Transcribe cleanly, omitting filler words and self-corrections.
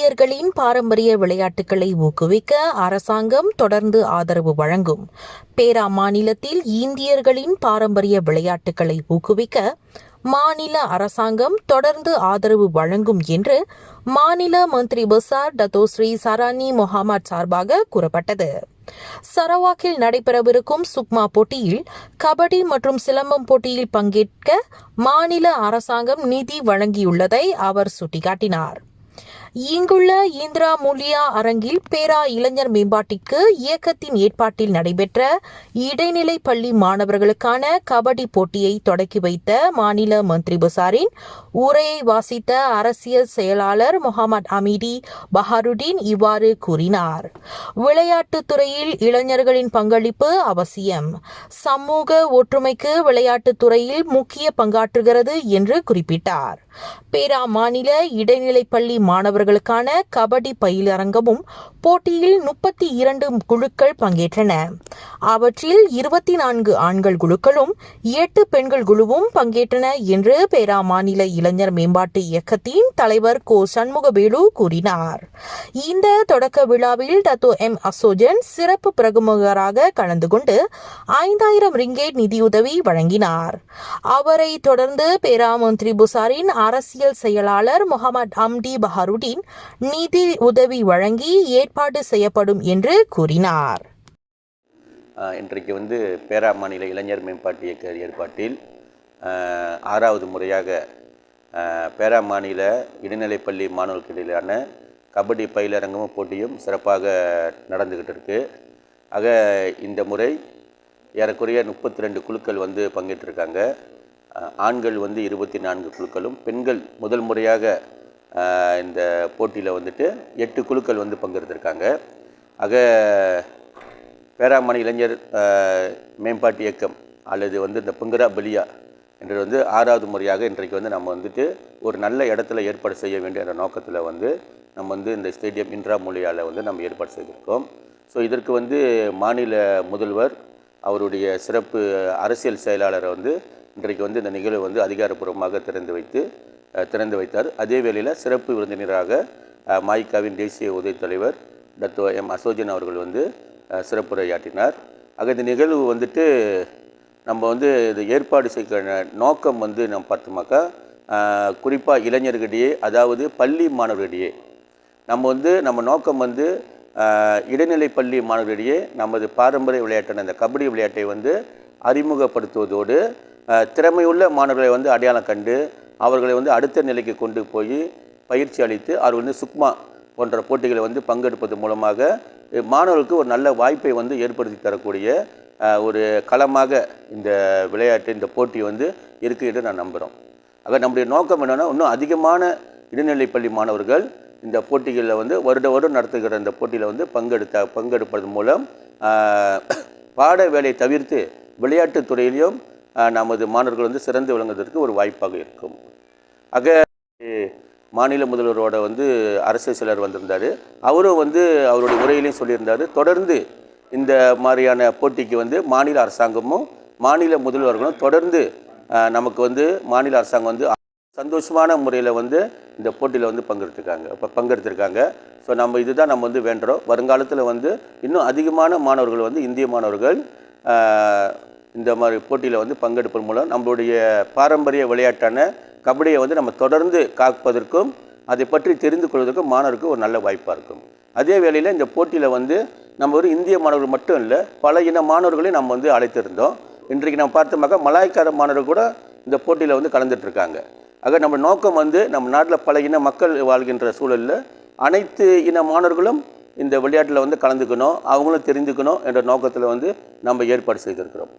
இந்தியர்களின் பாரம்பரிய விளையாட்டுகளை ஊக்குவிக்க அரசாங்கம் தொடர்ந்து ஆதரவு வழங்கும். பேரா மாநிலத்தில் இந்தியர்களின் பாரம்பரிய விளையாட்டுகளை ஊக்குவிக்க மாநில அரசாங்கம் தொடர்ந்து ஆதரவு வழங்கும் என்று மாநில மந்திரி பசார் டத்தோஸ்ரீ சரானி முகமது சார்பாக கூறப்பட்டது. சரவாக்கில் நடைபெறவிருக்கும் சுக்மா போட்டியில் கபடி மற்றும் சிலம்பம் போட்டியில் பங்கேற்க மாநில அரசாங்கம் நிதி வழங்கியுள்ளதை அவர் சுட்டிக்காட்டினார். இங்குள்ள இந்திரா மூலியா அரங்கில் பேரா இளைஞர் மேம்பாட்டிற்கு இயக்கத்தின் ஏற்பாட்டில் நடைபெற்ற இடைநிலை பள்ளி மாணவர்களுக்கான கபடி போட்டியை தொடக்கி வைத்த மாநில மந்திரி பசாரின் உரையை வாசித்த அரசியல் செயலாளர் முகமது அமீடி பஹாருடீன் இவ்வாறு கூறினார். விளையாட்டுத் துறையில் இளைஞர்களின் பங்களிப்பு அவசியம். சமூக ஒற்றுமைக்கு விளையாட்டுத் துறையில் முக்கிய பங்காற்றுகிறது என்று குறிப்பிட்டார். பேரா மாநில இடைநிலை பள்ளி மாணவர்களுக்கான கபடி பயிலரங்கமும் போட்டியில் 32 குழுக்கள் பங்கேற்றன. அவற்றில் 24 ஆண்கள் குழுக்களும் 8 பெண்கள் குழுவும் பங்கேற்றன என்று பேரா மாநில இளைஞர் மேம்பாட்டு இயக்கத்தின் தலைவர் கோ சண்முகவேலு கூறினார். இந்த தொடக்க விழாவில் டத்தோ எம் அசோஜன் சிறப்பு பிரமுகராக கலந்து கொண்டு 5000 ரிங்கேட் நிதியுதவி வழங்கினார். அவரை தொடர்ந்து பேரா மந்திரி புசாரின் அரசியல் செயலாளர் முகமது அம்டி பஹாருடீன் நிதி உதவி வழங்கி ஏற்பாடு செய்யப்படும் என்று கூறினார். இன்றைக்கு பேரா மாநில இளைஞர் மேம்பாட்டு இயக்க ஏற்பாட்டில் 6வது முறையாக பேரா மாநில இடைநிலைப்பள்ளி மாணவர்களுக்கு இடையிலான கபடி பயிலரங்கமும் போட்டியும் சிறப்பாக நடந்துக்கிட்டு இருக்கு. ஆக இந்த முறை ஏறக்குறைய 32 குழுக்கள் பங்கேற்றிருக்காங்க. ஆண்கள் 24 குழுக்களும், பெண்கள் முதல் முறையாக இந்த போட்டியில் 8 குழுக்கள் பங்கெடுத்திருக்காங்க. ஆக பேரா மாநில இளைஞர் மேம்பாட்டு இயக்கம் அல்லது இந்த புங்கரா பலியா என்று 6வது முறையாக இன்றைக்கு நம்ம ஒரு நல்ல இடத்துல ஏற்பாடு செய்ய வேண்டிய என்ற நோக்கத்தில் நம்ம இந்த ஸ்டேடியம் இந்திரா மூலியாவில் நம்ம ஏற்பாடு செய்திருக்கோம். ஸோ இதற்கு மாநில முதல்வர் அவருடைய சிறப்பு அரசியல் செயலாளரை இன்றைக்கு இந்த நிகழ்வு அதிகாரப்பூர்வமாக திறந்து வைத்தார். அதே வேளையில் சிறப்பு விருந்தினராக மாய்காவின் தேசிய உதவி தலைவர் டத்தோ எம் அசோஜன் அவர்கள் சிறப்புரையாற்றினார். ஆக இந்த நிகழ்வு நம்ம இது ஏற்பாடு செய்ய நோக்கம் நம்ம பார்த்தோமாக்கா குறிப்பாக இளைஞர்களிடையே, அதாவது பள்ளி மாணவர்களிடையே நம்ம நோக்கம் இடைநிலை பள்ளி மாணவர்களிடையே நமது பாரம்பரிய விளையாட்டான இந்த கபடி விளையாட்டை அறிமுகப்படுத்துவதோடு திறமையுள்ள மாணவர்களை அடையாளம் கண்டு அவர்களை அடுத்த நிலைக்கு கொண்டு போய் பயிற்சி அளித்து அவர்கள் சுக்மா போன்ற போட்டிகளை பங்கெடுப்பது மூலமாக மாணவர்களுக்கு ஒரு நல்ல வாய்ப்பை ஏற்படுத்தி தரக்கூடிய ஒரு களமாக இந்த விளையாட்டு, இந்த போட்டி இருக்குது என்று நான் நம்புகிறோம். ஆக நம்முடைய நோக்கம் என்னென்னா, இன்னும் அதிகமான இடைநிலை பள்ளி மாணவர்கள் இந்த போட்டிகளில் வருடம் நடத்துகிற இந்த போட்டியில் பங்கெடுப்பதன் மூலம் பாட வேலையை தவிர்த்து விளையாட்டுத் துறையிலையும் நமது மாணவர்கள் சிறந்து விளங்குவதற்கு ஒரு வாய்ப்பாக இருக்கும். ஆக மாநில முதல்வரோட அரசியல் செயலர் வந்திருந்தார். அவரும் அவருடைய உரையிலையும் சொல்லியிருந்தார், தொடர்ந்து இந்த மாதிரியான போட்டிக்கு மாநில அரசாங்கமும் மாநில முதல்வர்களும் தொடர்ந்து நமக்கு மாநில அரசாங்கம் சந்தோஷமான முறையில் இந்த போட்டியில் பங்கெடுத்திருக்காங்க. ஸோ நம்ம இதுதான் நம்ம வேண்டுறோம். வருங்காலத்தில் இன்னும் அதிகமான மாணவர்கள் இந்திய மாணவர்கள் இந்த மாதிரி போட்டியில் பங்கெடுப்பதன் மூலம் நம்மளுடைய பாரம்பரிய விளையாட்டான கபடியை நம்ம தொடர்ந்து காப்பதற்கும் அதை பற்றி தெரிந்து கொள்வதற்கும் மாணவருக்கு ஒரு நல்ல வாய்ப்பாக இருக்கும். அதே வேளையில் இந்த போட்டியில் நம்ம ஒரு இந்திய மாணவர்கள் மட்டும் இல்லை, பல இன மாணவர்களையும் நம்ம அழைத்திருந்தோம். இன்றைக்கு நம்ம பார்த்தோம்னாக்கா மலாய்க்கார மாணவர்கள் கூட இந்த போட்டியில் கலந்துட்டுருக்காங்க. ஆக நம்ம நோக்கம் நம்ம நாட்டில் பல இன மக்கள் வாழ்கின்ற சூழலில் அனைத்து இன மாணவர்களும் இந்த விளையாட்டில் கலந்துக்கணும், அவங்களும் தெரிந்துக்கணும் என்ற நோக்கத்தில் நம்ம ஏற்பாடு செய்திருக்கிறோம்.